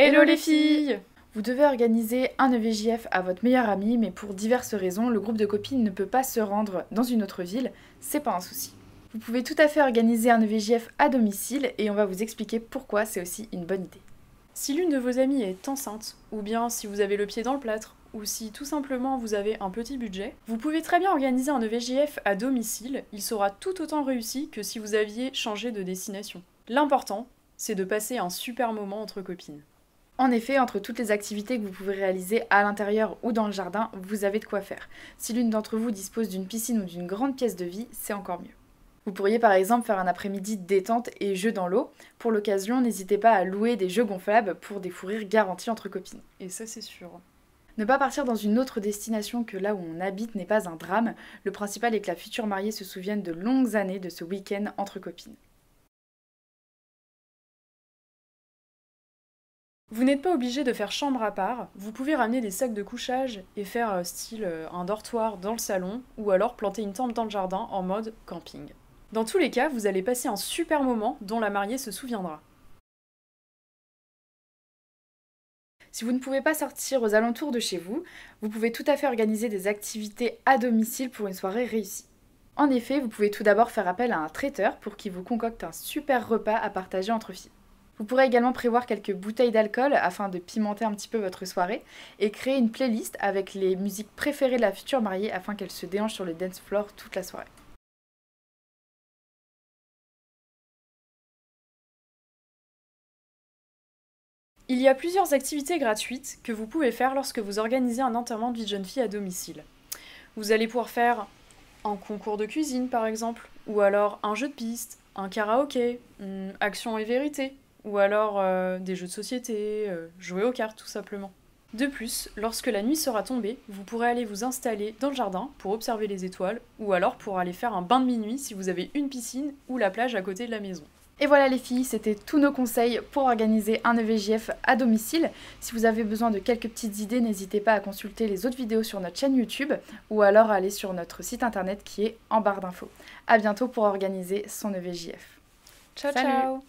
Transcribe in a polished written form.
Hello les filles! Vous devez organiser un EVJF à votre meilleure amie, mais pour diverses raisons, le groupe de copines ne peut pas se rendre dans une autre ville, c'est pas un souci. Vous pouvez tout à fait organiser un EVJF à domicile et on va vous expliquer pourquoi c'est aussi une bonne idée. Si l'une de vos amies est enceinte, ou bien si vous avez le pied dans le plâtre, ou si tout simplement vous avez un petit budget, vous pouvez très bien organiser un EVJF à domicile, il sera tout autant réussi que si vous aviez changé de destination. L'important, c'est de passer un super moment entre copines. En effet, entre toutes les activités que vous pouvez réaliser à l'intérieur ou dans le jardin, vous avez de quoi faire. Si l'une d'entre vous dispose d'une piscine ou d'une grande pièce de vie, c'est encore mieux. Vous pourriez par exemple faire un après-midi de détente et jeux dans l'eau. Pour l'occasion, n'hésitez pas à louer des jeux gonflables pour des fous rires garantis entre copines. Et ça c'est sûr. Ne pas partir dans une autre destination que là où on habite n'est pas un drame. Le principal est que la future mariée se souvienne de longues années de ce week-end entre copines. Vous n'êtes pas obligé de faire chambre à part, vous pouvez ramener des sacs de couchage et faire style un dortoir dans le salon, ou alors planter une tente dans le jardin en mode camping. Dans tous les cas, vous allez passer un super moment dont la mariée se souviendra. Si vous ne pouvez pas sortir aux alentours de chez vous, vous pouvez tout à fait organiser des activités à domicile pour une soirée réussie. En effet, vous pouvez tout d'abord faire appel à un traiteur pour qu'il vous concocte un super repas à partager entre filles. Vous pourrez également prévoir quelques bouteilles d'alcool afin de pimenter un petit peu votre soirée et créer une playlist avec les musiques préférées de la future mariée afin qu'elle se déhanche sur le dance floor toute la soirée. Il y a plusieurs activités gratuites que vous pouvez faire lorsque vous organisez un enterrement de vie de jeune fille à domicile. Vous allez pouvoir faire un concours de cuisine par exemple, ou alors un jeu de piste, un karaoké, action et vérité, ou alors des jeux de société, jouer aux cartes tout simplement. De plus, lorsque la nuit sera tombée, vous pourrez aller vous installer dans le jardin pour observer les étoiles, ou alors pour aller faire un bain de minuit si vous avez une piscine ou la plage à côté de la maison. Et voilà les filles, c'était tous nos conseils pour organiser un EVJF à domicile. Si vous avez besoin de quelques petites idées, n'hésitez pas à consulter les autres vidéos sur notre chaîne YouTube ou alors à aller sur notre site internet qui est en barre d'infos. A bientôt pour organiser son EVJF. Ciao Salut. ciao!